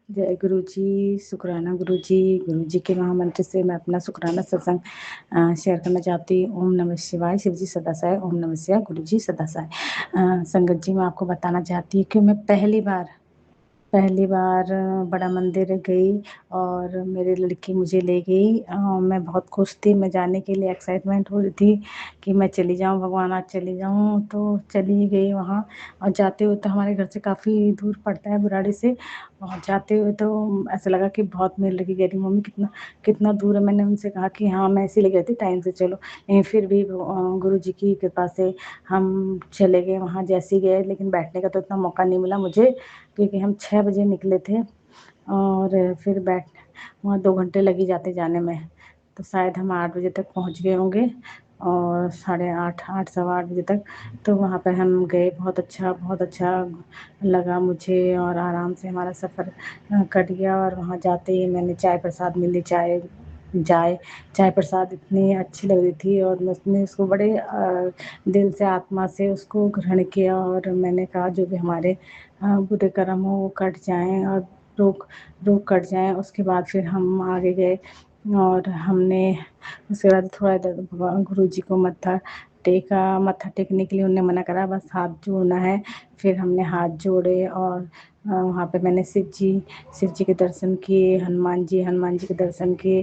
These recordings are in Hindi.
जय गुरु जी, शुक्राना गुरु जी। गुरु जी के महामंत्र से मैं अपना शुक्राना सत्संग शेयर करना चाहती हूँ। ओम नमः शिवाय, शिव जी सदा सहाय। ओम नमः शिवाय, गुरु जी सदा सहाय। संगत जी, मैं आपको बताना चाहती हूँ कि मैं पहली बार बड़ा मंदिर गई और मेरी लड़की मुझे ले गई। मैं बहुत खुश थी, मैं जाने के लिए एक्साइटमेंट हो रही थी कि मैं चली जाऊँ, भगवान आज चली जाऊँ। तो चली गई वहाँ। और जाते हुए तो हमारे घर से काफ़ी दूर पड़ता है बुराड़ी से। और जाते हुए तो ऐसा लगा कि बहुत मेरी लड़की कह रही मम्मी कितना कितना दूर है। मैंने उनसे कहा कि हाँ मैं इसीलिए गई थी टाइम से चलो, लेकिन फिर भी गुरु जी की कृपा से हम चले गए वहाँ। जैसे ही गए, लेकिन बैठने का तो इतना मौका नहीं मिला मुझे, क्योंकि हम 6 बजे निकले थे और फिर वहाँ 2 घंटे लग ही जाते जाने में। तो शायद हम 8 बजे तक पहुँच गए होंगे और 8:30 8 सवा 8 बजे तक। तो वहाँ पर हम गए, बहुत अच्छा लगा मुझे और आराम से हमारा सफ़र कट गया। और वहाँ जाते ही मैंने चाय प्रसाद मिली, चाय प्रसाद इतनी अच्छी लग रही थी और मैंने उसको बड़े दिल से आत्मा से उसको ग्रहण किया। और मैंने कहा जो भी हमारे बुरे कर्म हो वो कट जाएं और रोग रोग कट जाएं। उसके बाद फिर हम आगे गए और हमने उसके बाद थोड़ा इधर गुरु जी को मत्था टेका। मत्था टेकने के लिए उन्होंने मना करा, बस हाथ जोड़ना है। फिर हमने हाथ जोड़े और वहाँ पे मैंने शिव जी के दर्शन किए, हनुमान जी के दर्शन किए।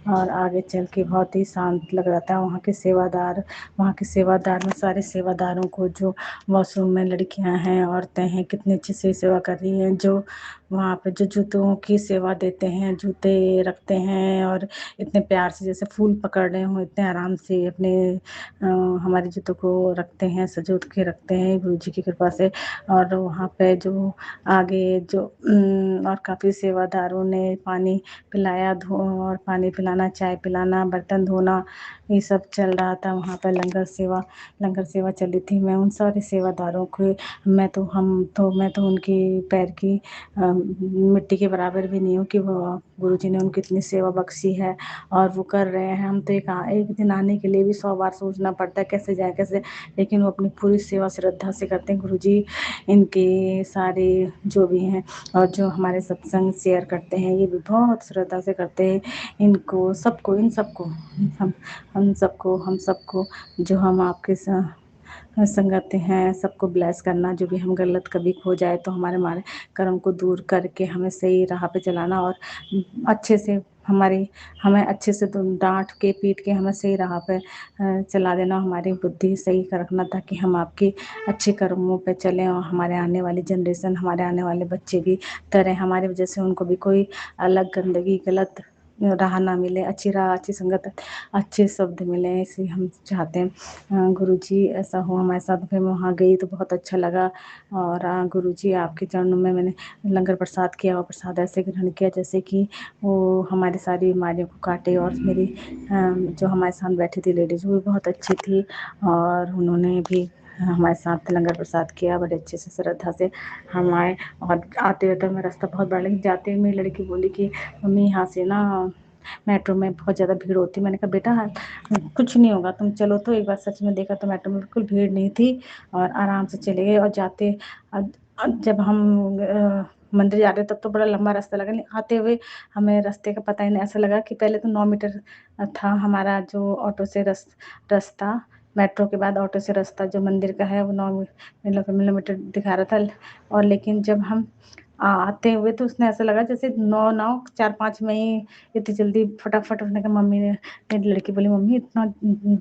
और आगे चल के बहुत ही शांत लग रहा था। वहाँ के सेवादार में सारे सेवादारों को, जो वॉशरूम में लड़कियां हैं, औरतें हैं, कितनी अच्छी से सेवा कर रही हैं। जो वहाँ पे जो जूतों की सेवा देते हैं, जूते रखते हैं और इतने प्यार से जैसे फूल पकड़ रहे हों, इतने आराम से अपने हमारे जूतों को रखते हैं, सजोत के रखते हैं गुरु जी की कृपा से। और वहाँ पे जो आगे जो और काफ़ी सेवादारों ने पानी पिलाया, और पानी पिलाना, चाय पिलाना, बर्तन धोना, ये सब चल रहा था। वहाँ पर लंगर सेवा चली थी। मैं उन सारे सेवादारों को, मैं तो उनकी पैर की मिट्टी के बराबर भी नहीं हूँ कि वो गुरु जी ने उनकी इतनी सेवा बख्शी है और वो कर रहे हैं। हम तो एक दिन आने के लिए भी 100 बार सोचना पड़ता है कैसे जाए कैसे, लेकिन वो अपनी पूरी सेवा श्रद्धा से करते हैं। गुरु जी इनके सारे जो भी हैं और जो हमारे सत्संग शेयर करते हैं, ये भी बहुत श्रद्धा से करते हैं। इनको सबको इन सबको हम सबको जो हम आपके संगत हैं, सबको ब्लेस करना। जो भी हम गलत कभी खो जाए तो हमारे कर्म को दूर करके हमें सही राह पे चलाना और अच्छे से हमें अच्छे से तो डांट के पीट के हमें सही राह पे चला देना। हमारी बुद्धि सही रखना ताकि हम आपके अच्छे कर्मों पे चलें और हमारे आने वाली जनरेशन, हमारे आने वाले बच्चे भी तरें हमारी वजह से, उनको भी कोई अलग गंदगी गलत राह ना मिले, अच्छी राह, अच्छी संगत, अच्छे शब्द मिले, इसलिए हम चाहते हैं गुरु जी ऐसा हो हमारे साथ। फिर मैं वहाँ गई तो बहुत अच्छा लगा। और गुरु जी आपके चरणों में मैंने लंगर प्रसाद किया और प्रसाद ऐसे ग्रहण किया जैसे कि वो हमारी सारी बीमारियों को काटे। और मेरी जो हमारे साथ बैठी थी लेडीज़, वो भी बहुत अच्छी थी और उन्होंने भी हमारे साथ लंगर प्रसाद किया बड़े अच्छे से श्रद्धा से। हम आए और आते हुए तो मेरा रास्ता बहुत बड़ा, लेकिन जाते हुए मेरी लड़की बोली कि मम्मी यहाँ से ना मेट्रो में बहुत ज़्यादा भीड़ होती है। मैंने कहा बेटा कुछ नहीं होगा, तुम चलो। तो एक बार सच में देखा तो मेट्रो में बिल्कुल भीड़ नहीं थी और आराम से चले गए। और जब हम मंदिर जा रहे तब तो बड़ा लंबा रास्ता लगा, नहीं आते हुए हमें रास्ते का पता ही नहीं। ऐसा लगा कि पहले तो 9 मीटर था हमारा जो ऑटो से रास्ता, मेट्रो के बाद ऑटो से रास्ता जो मंदिर का है वो 9 किलोमीटर दिखा रहा था। और लेकिन जब हम आते हुए तो उसने ऐसा लगा जैसे 9 4-5 में ही इतनी जल्दी फटाफट। उसने कहा मम्मी ने, मेरी लड़की बोली मम्मी इतना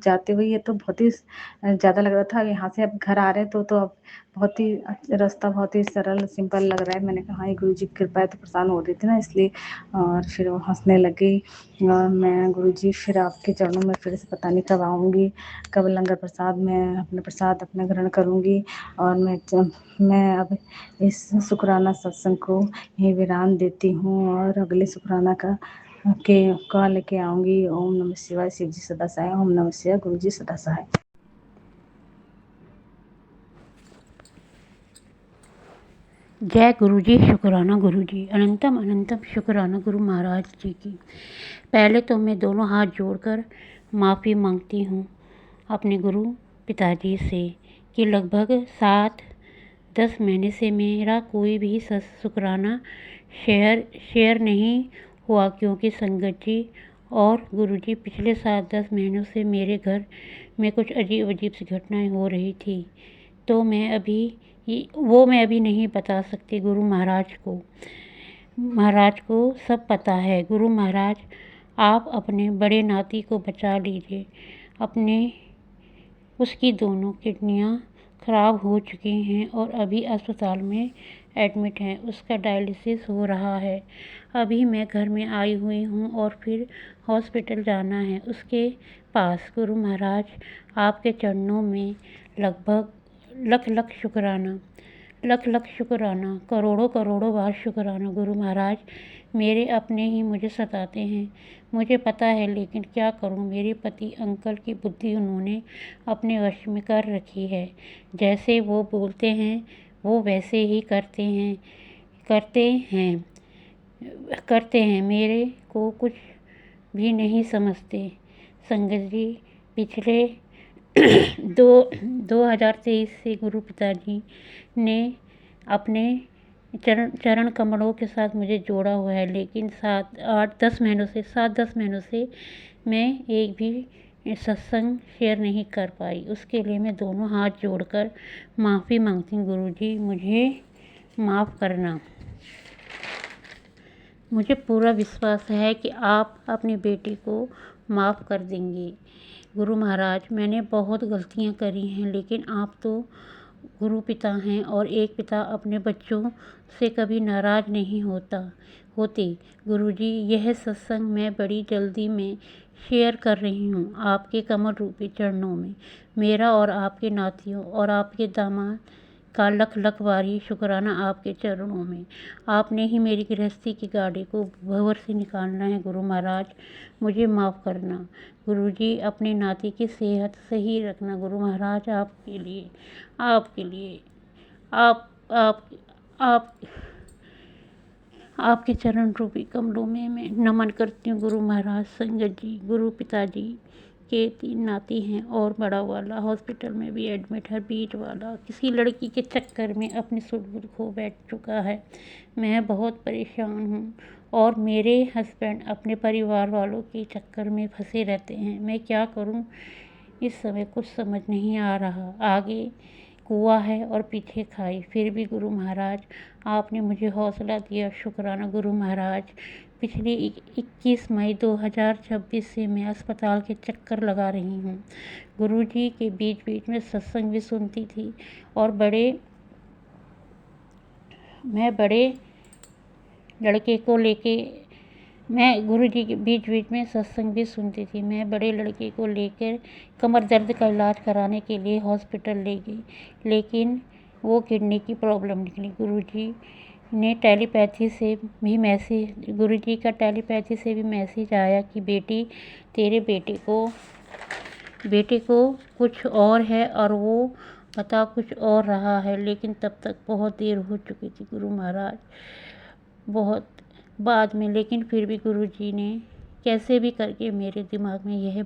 जाते हुए ये तो बहुत ही ज़्यादा लग रहा था, यहाँ से अब घर आ रहे तो अब बहुत ही रास्ता बहुत ही सरल सिंपल लग रहा है। मैंने कहा हाँ ये गुरु जी की कृपा है। तो परेशान हो रही थी ना इसलिए। और फिर वो हंसने लगी। और मैं गुरु जी फिर आपके चरणों में फिर से पता नहीं कब आऊँगी, कब लंगर प्रसाद में अपने प्रसाद अपना ग्रहण करूँगी। और मैं अब इस शुक्राना सत्संग को यहीं विराम देती हूँ और अगले शुक्राना का लेके आऊँगी। ओम नमः शिवाय, शिव जी सदा सहाय। ओम नमः शिवाय, गुरु जी सदा सहाय। जय गुरु जी, शुक्राना गुरु जी, अनंतम अनंतम शुक्राना गुरु महाराज जी की। पहले तो मैं दोनों हाथ जोड़कर माफ़ी मांगती हूँ अपने गुरु पिताजी से कि लगभग 7-10 महीने से मेरा कोई भी शुक्राना शेयर नहीं हुआ क्योंकि संगत जी और गुरुजी पिछले 7-10 महीनों से मेरे घर में कुछ अजीब सी घटनाएं हो रही थी, तो मैं अभी नहीं बता सकती। गुरु महाराज को सब पता है। गुरु महाराज, आप अपने बड़े नाती को बचा लीजिए। उसकी दोनों किडनियां खराब हो चुकी हैं और अभी अस्पताल में एडमिट है। उसका डायलिसिस हो रहा है। अभी मैं घर में आई हुई हूँ और फिर हॉस्पिटल जाना है उसके पास। गुरु महाराज, आपके चरणों में लगभग लख शुक्राना, करोड़ों बार शुक्राना। गुरु महाराज, मेरे अपने ही मुझे सताते हैं, मुझे पता है, लेकिन क्या करूं। मेरे पति अंकल की बुद्धि उन्होंने अपने वश में कर रखी है। जैसे वो बोलते हैं वो वैसे ही करते हैं। मेरे को कुछ भी नहीं समझते। संगत जी, पिछले 2023 से गुरु पिताजी ने अपने चरण कमलों के साथ मुझे जोड़ा हुआ है, लेकिन 7-10 महीनों से मैं एक भी सत्संग शेयर नहीं कर पाई। उसके लिए मैं दोनों हाथ जोड़कर माफ़ी मांगती हूँ। गुरुजी, मुझे माफ़ करना। मुझे पूरा विश्वास है कि आप अपनी बेटी को माफ़ कर देंगे। गुरु महाराज, मैंने बहुत गलतियाँ करी हैं, लेकिन आप तो गुरु पिता हैं और एक पिता अपने बच्चों से कभी नाराज़ नहीं होते। गुरुजी, यह सत्संग मैं बड़ी जल्दी में शेयर कर रही हूँ आपके कमल रूपी चरणों में। मेरा और आपके नातियों और आपके दामाद का लख बारी शुक्राना आपके चरणों में। आपने ही मेरी गृहस्थी की गाड़ी को भंवर से निकालना है। गुरु महाराज, मुझे माफ़ करना। गुरुजी, अपने नाती की सेहत सही रखना। गुरु महाराज, आपके लिए आप आपके चरण रूपी कमलों में मैं नमन करती हूँ। गुरु महाराज, संगत जी, गुरु पिताजी के 3 नाती हैं और बड़ा वाला हॉस्पिटल में भी एडमिट है। बीच वाला किसी लड़की के चक्कर में अपनी सुध खो बैठ चुका है। मैं बहुत परेशान हूँ और मेरे हस्बैंड अपने परिवार वालों के चक्कर में फंसे रहते हैं। मैं क्या करूँ, इस समय कुछ समझ नहीं आ रहा। आगे कुआं है और पीछे खाई। फिर भी गुरु महाराज, आपने मुझे हौसला दिया, शुक्राना। गुरु महाराज, पिछली 21 मई 2026 से मैं अस्पताल के चक्कर लगा रही हूँ। गुरुजी के बीच में सत्संग भी सुनती थी और मैं बड़े लड़के को लेकर कमर दर्द का इलाज कराने के लिए हॉस्पिटल ले गई, लेकिन वो किडनी की प्रॉब्लम निकली। गुरुजी का टेलीपैथी से भी मैसेज आया कि बेटी, तेरे बेटे को कुछ और है और वो पता कुछ और रहा है, लेकिन तब तक बहुत देर हो चुकी थी। गुरु महाराज, बहुत बाद में, लेकिन फिर भी गुरुजी ने कैसे भी करके मेरे दिमाग में यह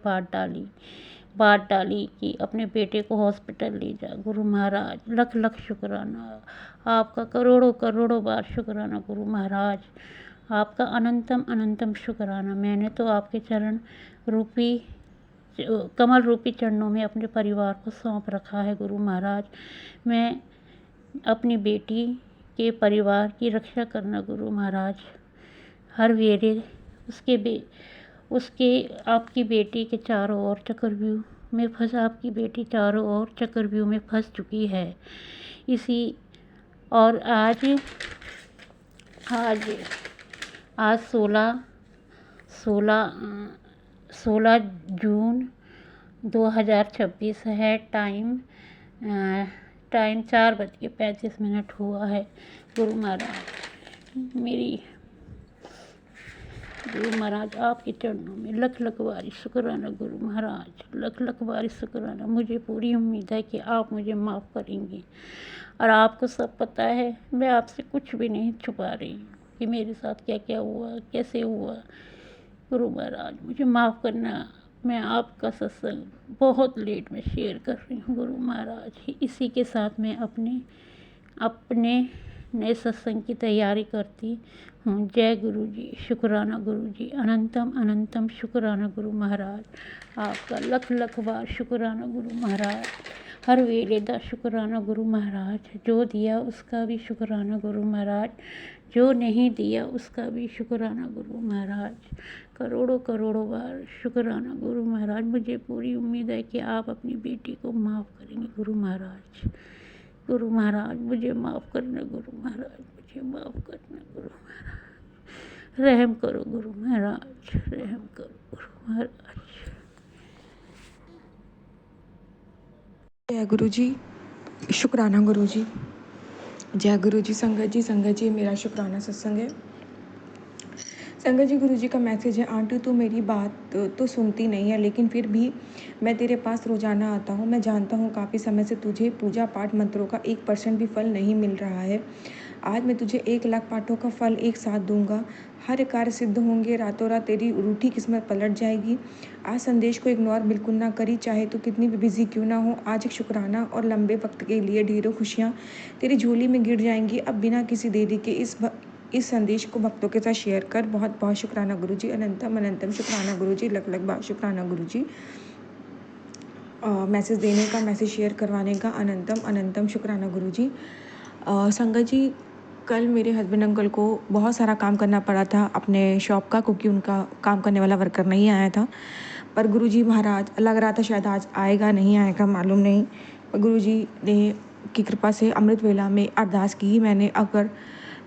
बात डाली कि अपने बेटे को हॉस्पिटल ले जा। गुरु महाराज, लख शुक्राना आपका, करोड़ों बार शुक्राना। गुरु महाराज, आपका अनंतम शुक्राना। मैंने तो आपके कमल रूपी चरणों में अपने परिवार को सौंप रखा है। गुरु महाराज, मैं अपनी बेटी के परिवार की रक्षा करना। गुरु महाराज, हर वेले आपकी बेटी के चारों ओर चक्रव्यूह में फंस चुकी है। और आज 16 जून 2026 है। टाइम 4:35 हुआ है। गुरु महाराज, आपके चरणों में लख बारी शुक्राना। गुरु महाराज, लख बारी शुक्राना। मुझे पूरी उम्मीद है कि आप मुझे माफ़ करेंगे और आपको सब पता है। मैं आपसे कुछ भी नहीं छुपा रही हूँ कि मेरे साथ क्या हुआ, कैसे हुआ। गुरु महाराज, मुझे माफ़ करना। मैं आपका सत्संग बहुत लेट में शेयर कर रही हूँ। गुरु महाराज, इसी के साथ मैं अपने नए सत्संग की तैयारी करती हूँ। जय गुरु जी, शुक्राना गुरु जी, अनंतम अनंतम शुक्राना गुरु महाराज। आपका लख लख बार शुक्राना गुरु महाराज। हर वेले दा शुक्राना गुरु महाराज। जो दिया उसका भी शुक्राना गुरु महाराज, जो नहीं दिया उसका भी शुक्राना गुरु महाराज। करोड़ों करोड़ों बार शुक्राना गुरु महाराज। मुझे पूरी उम्मीद है कि आप अपनी बेटी को माफ़ करेंगे गुरु महाराज। गुरु महाराज मुझे माफ़ करना गुरु महाराज, मुझे माफ़ करना गुरु महाराज। रहम करो गुरु महाराज, रहम करो गुरु महाराज। जय गुरु जी, शुक्राना गुरु जी। जय गुरु जी। संगत जी मेरा शुक्राना सत्संग है। संगत जी, गुरु जी का मैसेज है, आंटी तू मेरी बात तो सुनती नहीं है, लेकिन फिर भी मैं तेरे पास रोजाना आता हूँ। मैं जानता हूँ काफ़ी समय से तुझे पूजा पाठ मंत्रों का 1% भी फल नहीं मिल रहा है। आज मैं तुझे 1 लाख पाठों का फल एक साथ दूंगा। हर कार्य सिद्ध होंगे, रातों रात तेरी रूठी किस्मत पलट जाएगी। आज संदेश को इग्नोर बिल्कुल ना करी, चाहे तो कितनी भी बिजी क्यों ना हो। आज एक शुक्राना और लंबे वक्त के लिए ढेरों खुशियाँ तेरी झोली में गिर जाएंगी। अब बिना किसी देरी के इस संदेश को भक्तों के साथ शेयर कर। बहुत बहुत शुक्राना गुरु जी, अनंतम अनंतम शुक्राना गुरु जी, लख लख बार शुक्राना गुरु जी। मैसेज देने का, मैसेज शेयर करवाने का अनंतम अनंतम शुक्राना गुरु जी। संगत जी, कल मेरे हस्बैंड अंकल को बहुत सारा काम करना पड़ा था अपने शॉप का, क्योंकि उनका काम करने वाला वर्कर नहीं आया था। पर गुरु जी महाराज, लग रहा था शायद आज आएगा नहीं आएगा मालूम नहीं, पर गुरु जी ने की कृपा से अमृत वेला में अरदास की मैंने, अगर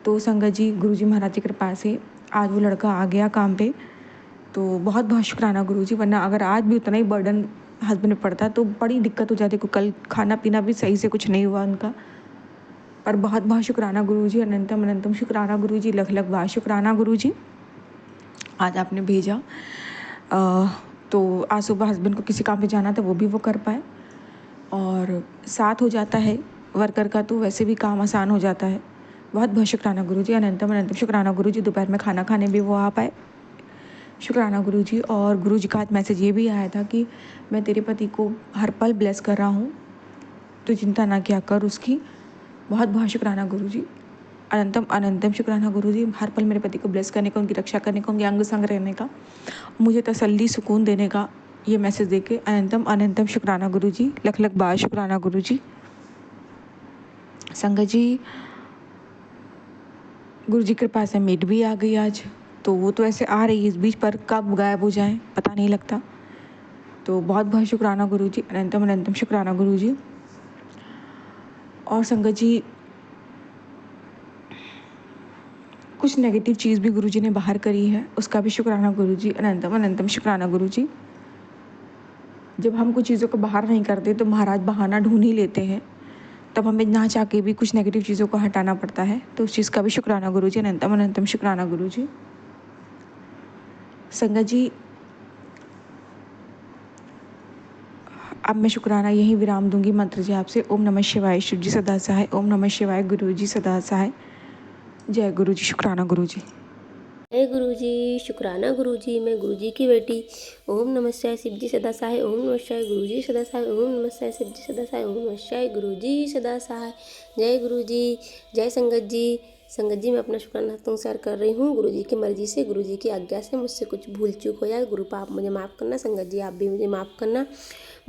तो संगत जी गुरु जी महाराज की कृपा से आज वो लड़का आ गया काम पे। तो बहुत बहुत शुक्राना गुरु जी, वरना अगर आज भी उतना ही बर्डन हस्बैंड में पड़ता तो बड़ी दिक्कत हो जाती, क्योंकि कल खाना पीना भी सही से कुछ नहीं हुआ उनका। पर बहुत बहुत शुक्राना गुरु जी, अनंतम अनंतम शुक्राना गुरु जी, लख लख बार शुक्राना गुरु जी। आज आपने भेजा तो आज सुबह हस्बैंड को किसी काम पे जाना था, वो भी वो कर पाए, और साथ हो जाता है वर्कर का तो वैसे भी काम आसान हो जाता है। बहुत बहुत शुक्राना गुरु जी, अनंतम अनंतम शुक्राना गुरु जी। दोपहर में खाना खाने भी वो आ पाए, शुक्राना गुरु जी। और गुरु जी का आज मैसेज ये भी आया था कि मैं तेरे पति को हर पल ब्लेस कर रहा हूँ, तो चिंता ना किया कर उसकी। बहुत बहुत शुक्राना गुरु जी, अनंतम अनंतम शुक्राना गुरु जी। हर पल मेरे पति को ब्लेस करने का, उनकी रक्षा करने का, उनके अंग संग रहने का, मुझे तसल्ली सुकून देने का, ये मैसेज देके अनंतम अनंतम शुक्राना गुरु जी, लख लख बार शुक्राना गुरु जी। संगत जी, गुरु जी कृपा से मेड भी आ गई आज, तो वो तो ऐसे आ रही है इस बीच, पर कब गायब हो जाए पता नहीं लगता। तो बहुत बहुत शुक्राना गुरु जी, अनंतम अनंतम शुक्राना गुरु जी। और संगत जी, कुछ नेगेटिव चीज़ भी गुरु जी ने बाहर करी है, उसका भी शुक्राना गुरु जी, अनंतम अनंतम शुक्राना गुरु जी। जब हम कुछ चीज़ों को बाहर नहीं करते तो महाराज बहाना ढूंढ ही लेते हैं, तब हमें ना चाह के भी कुछ नेगेटिव चीज़ों को हटाना पड़ता है, तो उस चीज़ का भी शुक्राना गुरु जी, अनंतम अनंतम शुक्राना गुरु जी। संगत जी, अब मैं शुक्राना यही विराम दूंगी मंत्र जी आपसे। ओम नमः शिवाय, शिव जी सदा सहाय। ओम नमः शिवाय, गुरु जी सदा सहाय। जय गुरु जी, शुक्राना गुरु जी। जय गुरु जी, शुक्राना गुरु जी। मैं गुरु जी की बेटी। ओम नमः शिवाय, शिव जी सदा सहाय। ओम नमः शिवाय, गुरु जी सदा सहाय। ओम नमः शिवाय, शिव जी सदा सहाय। ओम नमः शिवाय, गुरु जी सदा सहाय। जय गुरु जी। जय संगत जी। संगत जी, मैं अपना शुक्राना तुम शेयर कर रही हूँ। गुरु जी की मर्जी से, गुरु जी की आज्ञा से मुझसे कुछ भूल चूक हो जाए, गुरु पाप मुझे माफ़ करना। संगत जी, आप भी मुझे माफ़ करना।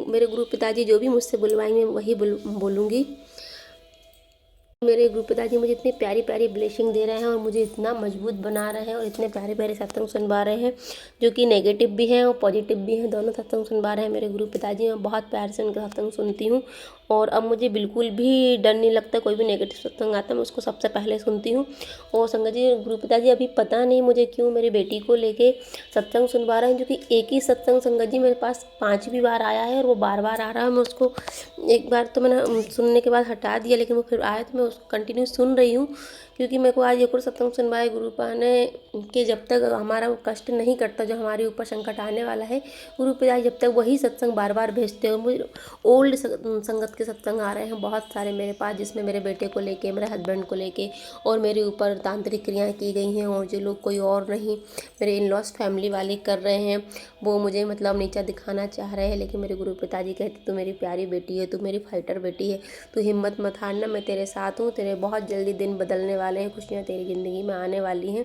मेरे गुरु पिताजी जो भी मुझसे बुलवाएंगे वही बोलूँगी। मेरे गुरु पिताजी मुझे इतनी प्यारी प्यारी ब्लेसिंग दे रहे हैं, और मुझे इतना मजबूत बना रहे हैं, और इतने प्यारे प्यारे सत्संग सुनवा रहे हैं, जो कि नेगेटिव भी हैं और पॉजिटिव भी हैं, दोनों सत्संग सुनवा रहे हैं मेरे गुरु पिताजी। मैं बहुत प्यार से उनका सत्संग सुनती हूँ, और अब मुझे बिल्कुल भी डर नहीं लगता। कोई भी नेगेटिव सत्संग आता है मैं उसको सबसे पहले सुनती हूँ। और संगत जी, गुरु पिताजी अभी पता नहीं मुझे क्यों मेरी बेटी को लेके सत्संग सुनवा रहे हैं, जो कि एक ही सत्संग संगत जी मेरे पास 5वीं बार आया है, और वो बार बार आ रहा है। मैं उसको एक बार तो मैंने सुनने के बाद हटा दिया, लेकिन वो फिर आया तो मैं उसको कंटिन्यू सुन रही हूँ क्योंकि मेरे को आज एक और सत्संग सुनवाए गुरुपा ने कि जब तक हमारा वो कष्ट नहीं कटता जो हमारे ऊपर संकट आने वाला है, गुरु पिताजी जब तक वही सत्संग बार बार भेजते हो। मुझे ओल्ड संगत के सत्संग आ रहे हैं बहुत सारे मेरे पास, जिसमें मेरे बेटे को लेके, मेरे हस्बैंड को लेके और मेरे ऊपर तांत्रिक क्रियाएँ की गई हैं, और जो लोग कोई और नहीं मेरे इन लॉस फैमिली वाले कर रहे हैं, वो मुझे मतलब नीचा दिखाना चाह रहे हैं। लेकिन मेरे गुरु पिताजी कहते तू मेरी प्यारी बेटी है, तू मेरी फाइटर बेटी है, तू हिम्मत मत हारना, मैं तेरे साथ हूँ, तेरे बहुत जल्दी दिन बदलने वाले हैं, खुशियाँ तेरी ज़िंदगी में आने वाली हैं।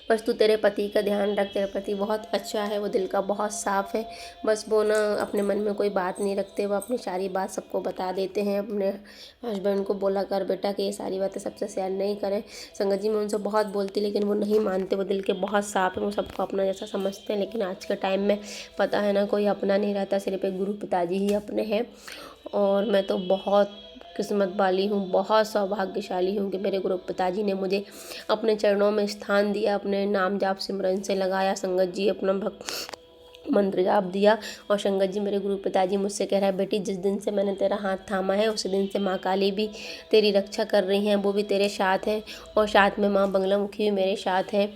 बस तू तेरे पति का ध्यान रख, तेरा पति बहुत अच्छा है, वो दिल का बहुत साफ़ है। बस वो ना अपने मन में कोई बात नहीं रखते, वो अपनी सारी बात सबको बता देते हैं। अपने हस्बैंड को बोला कर बेटा कि ये सारी बातें सबसे शेयर नहीं करें। संगत जी मैं उनसे बहुत बोलती लेकिन वो नहीं मानते, वो दिल के बहुत साफ़ है, वो सबको अपना जैसा समझते हैं। लेकिन आज के टाइम में पता है ना, कोई अपना नहीं रहता, सिर्फ एक गुरु पिताजी ही अपने हैं। और मैं तो बहुत किस्मत वाली हूँ, बहुत सौभाग्यशाली हूँ कि मेरे गुरु पिताजी ने मुझे अपने चरणों में स्थान दिया, अपने नाम जाप सिमरन से लगाया। संगत जी अपना मंत्र जाप दिया। और संगत जी मेरे गुरु पिताजी मुझसे कह रहा है बेटी जिस दिन से मैंने तेरा हाथ थामा है उसी दिन से माँ काली भी तेरी रक्षा कर रही हैं, वो भी तेरे साथ हैं, और साथ में माँ बंगलामुखी भी मेरे साथ है,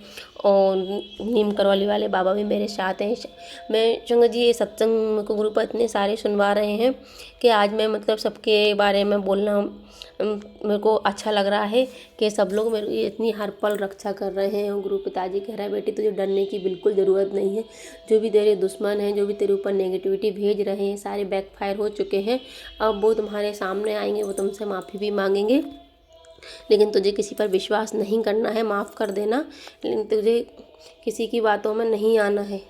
और नीम करौली वाले बाबा भी मेरे साथ हैं। मैं संगत जी ये सत्संग को गुरु पर इतने सारे सुनवा रहे हैं कि आज मैं मतलब सबके बारे में बोलना मेरे को अच्छा लग रहा है कि सब लोग मेरी इतनी हर पल रक्षा कर रहे हैं। गुरु पिताजी कह रहा है बेटी तुझे डरने की बिल्कुल ज़रूरत नहीं है। जो भी तेरे दुश्मन हैं, जो भी तेरे ऊपर नेगेटिविटी भेज रहे हैं, सारे बैकफायर हो चुके हैं। अब वो तुम्हारे सामने आएंगे, वो तुमसे माफ़ी भी मांगेंगे, लेकिन तुझे किसी पर विश्वास नहीं करना है, माफ़ कर देना, लेकिन तुझे किसी की बातों में नहीं आना है।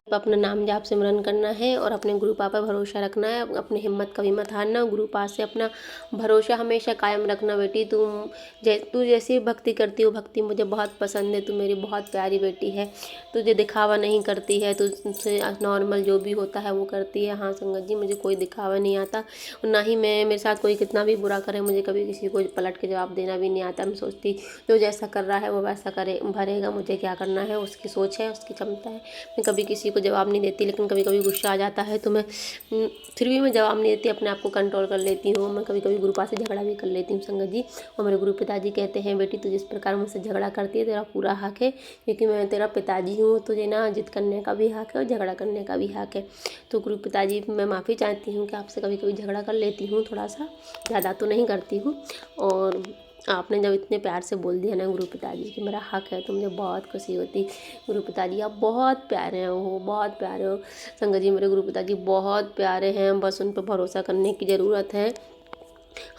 अपना नाम जाप सिमरन करना है और अपने गुरु पापा भरोसा रखना है, अपनी हिम्मत कभी मत हारना, गुरु पास से अपना भरोसा हमेशा कायम रखना। बेटी तू जैसी भक्ति करती हो, भक्ति मुझे बहुत पसंद है, तू मेरी बहुत प्यारी बेटी है, तुझे दिखावा नहीं करती है, तुझसे नॉर्मल जो भी होता है वो करती है। हाँ संगत जी मुझे कोई दिखावा नहीं आता, और ना ही मैं मेरे साथ कोई कितना भी बुरा करे मुझे कभी किसी को पलट के जवाब देना भी नहीं आता। मैं सोचती जो जैसा कर रहा है वो वैसा करे भरेगा, मुझे क्या करना है, उसकी सोच है, उसकी क्षमता है। मैं कभी किसी को जवाब नहीं देती, लेकिन कभी कभी गुस्सा आ जाता है तो मैं फिर भी मैं जवाब नहीं देती, अपने आप को कंट्रोल कर लेती हूँ। मैं कभी कभी गुरु पास से झगड़ा भी कर लेती हूँ संगत जी। और मेरे गुरु पिताजी कहते हैं बेटी तू जिस प्रकार मुझसे झगड़ा करती है तेरा पूरा हक है, क्योंकि मैं तेरा पिताजी हूँ, तुझे ना जिद करने का भी हक है और झगड़ा करने का भी हक है। तो गुरु पिताजी मैं माफ़ी चाहती हूँ कि आपसे कभी कभी झगड़ा कर लेती हूँ, थोड़ा सा, ज़्यादा तो नहीं करती हूँ। और आपने जब इतने प्यार से बोल दिया ना गुरु पिताजी कि मेरा हक है, तो मुझे बहुत खुशी होती। गुरु पिताजी आप बहुत प्यारे हो, बहुत प्यारे हो संगत जी। मेरे गुरु पिताजी बहुत प्यारे हैं, बस उन पर भरोसा करने की ज़रूरत है।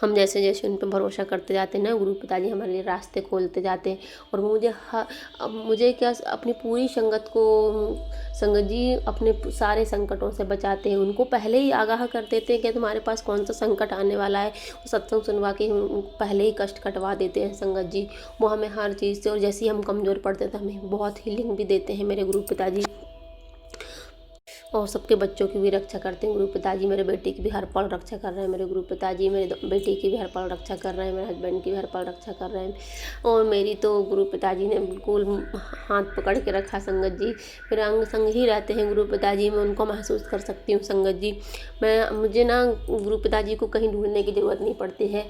हम जैसे जैसे उन पर भरोसा करते जाते हैं ना, गुरु पिताजी हमारे लिए रास्ते खोलते जाते हैं। और वो मुझे क्या अपनी पूरी संगत को संगत जी अपने सारे संकटों से बचाते हैं। उनको पहले ही आगाह कर देते हैं कि तुम्हारे पास कौन सा संकट आने वाला है, वो सत्संग सुनवा के पहले ही कष्ट कटवा देते हैं संगत जी। वो हमें हर चीज़ से, और जैसे ही हम कमज़ोर पड़ते हैं तो हमें बहुत हीलिंग भी देते हैं मेरे गुरु पिताजी, और सबके बच्चों की भी रक्षा करते हैं गुरु पिताजी। मेरे बेटे की भी हर पल रक्षा कर रहे हैं मेरे गुरु पिताजी, मेरे बेटी की भी हर पल रक्षा कर रहे हैं, मेरे हस्बैंड की भी हर पल रक्षा कर रहे हैं। और मेरी तो गुरु पिताजी ने बिल्कुल हाथ पकड़ के रखा संगत जी, मेरे अंग संग ही रहते हैं गुरु पिताजी। मैं उनको महसूस कर सकती हूँ संगत जी। मुझे ना गुरु पिताजी को कहीं ढूंढने की ज़रूरत नहीं पड़ती है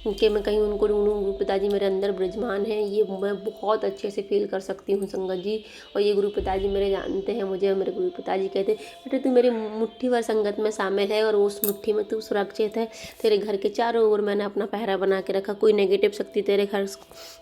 कि मैं कहीं उनको ढूंढूँ, गुरु पिताजी मेरे अंदर विराजमान हैं, ये मैं बहुत अच्छे से फील कर सकती हूँ संगत जी। और ये गुरु पिताजी मेरे जानते हैं मुझे, मेरे गुरु पिताजी कहते हैं बेटे तू मेरी मुट्ठी भर संगत में शामिल है और उस मुट्ठी में तू सुरक्षित है। तेरे घर के चारों ओर मैंने अपना पहरा बना के रखा, कोई नेगेटिव शक्ति तेरे घर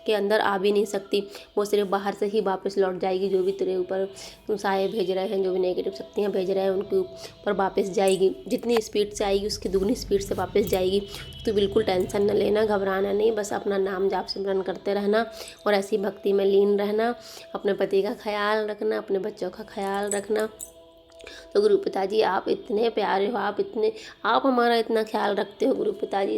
के अंदर आ भी नहीं सकती, वो सिर्फ बाहर से ही वापस लौट जाएगी। जो भी तेरे ऊपर साए भेज रहे हैं, जो भी नेगेटिव शक्तियाँ भेज रहे हैं उनके ऊपर वापस जाएगी, जितनी स्पीड से आएगी उसकी दुगनी स्पीड से वापस जाएगी। तो बिल्कुल टेंशन न लेना, घबराना नहीं, बस अपना नाम जाप सिमरन करते रहना और ऐसी भक्ति में लीन रहना, अपने पति का ख्याल रखना, अपने बच्चों का ख्याल रखना। तो गुरु पिताजी आप इतने प्यारे हो, आप हमारा इतना ख्याल रखते हो गुरु पिताजी,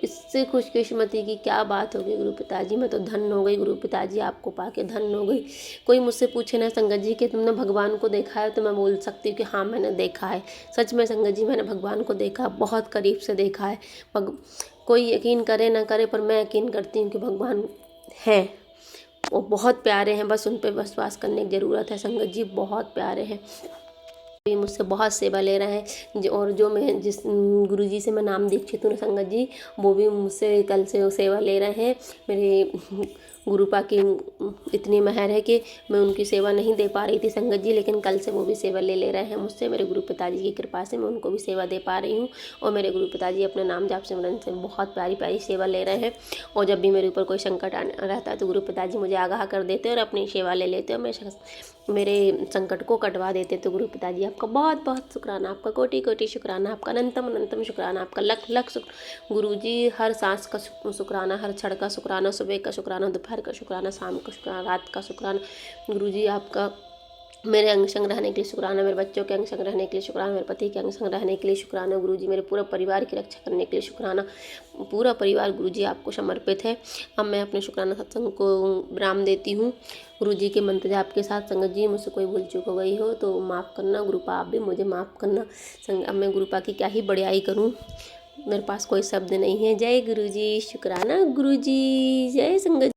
इससे खुशकिस्मती की क्या बात होगी गुरु पिताजी। मैं तो धन्य हो गई गुरु पिताजी, आपको पाके धन्य हो गई। कोई मुझसे पूछे ना संगत जी कि तुमने भगवान को देखा है, तो मैं बोल सकती हूँ कि हाँ मैंने देखा है। सच में संगत जी मैंने भगवान को देखा, बहुत करीब से देखा है। कोई यकीन करे ना करे, पर मैं यकीन करती हूँ कि भगवान हैं, वो बहुत प्यारे हैं, बस उन पर विश्वास करने की ज़रूरत है संगत जी, बहुत प्यारे हैं। भी मुझसे बहुत सेवा ले रहे हैं और जो मैं जिस गुरुजी से मैं नाम दीक्षित हूँ संगत जी, वो भी मुझसे कल से वो सेवा ले रहे हैं। मेरे गुरुपा की इतनी मेहर है कि मैं उनकी सेवा नहीं दे पा रही थी संगत जी, लेकिन कल से वो भी सेवा ले रहे हैं मुझसे। मेरे गुरु पिताजी की कृपा से मैं उनको भी सेवा दे पा रही हूँ और मेरे गुरु पिताजी अपने नाम जाप सिमरन से बहुत प्यारी प्यारी सेवा ले रहे हैं। और जब भी मेरे ऊपर कोई संकट रहता है तो गुरु पिताजी मुझे आगाह कर देते हैं और अपनी सेवा ले लेते हैं और मेरे संकट को कटवा देते। तो गुरु पिताजी आपका बहुत बहुत शुक्राना, आपका कोटि कोटि शुक्राना, आपका अनंतम अनंतम शुक्राना, आपका लख लख गुरुजी। हर सांस का शुक्राना, हर क्षण का शुक्राना, सुबह का शुक्राना, दोपहर का शुक्राना, शाम का शुक्राना, रात का शुक्राना। गुरुजी आपका मेरे अंग संग रहने के लिए शुक्राना, मेरे बच्चों के अंग संग रहने के लिए शुक्राना, मेरे पति के अंग संग रहने के लिए शुक्राना। गुरुजी मेरे पूरा परिवार की रक्षा करने के लिए शुक्राना। पूरा परिवार गुरुजी आपको समर्पित है। अब मैं अपने शुक्राना सत्संग को विराम देती हूँ गुरुजी के मंत्र जाप के साथ। संगत जी मुझसे कोई भूल चूक हो गई हो तो माफ़ करना, गुरुपा आप भी मुझे माफ़ करना। अब मैं गुरुपा की क्या ही बड़ाई करूँ, मेरे पास कोई शब्द नहीं है। जय गुरुजी, शुक्राना गुरुजी, जय संगत।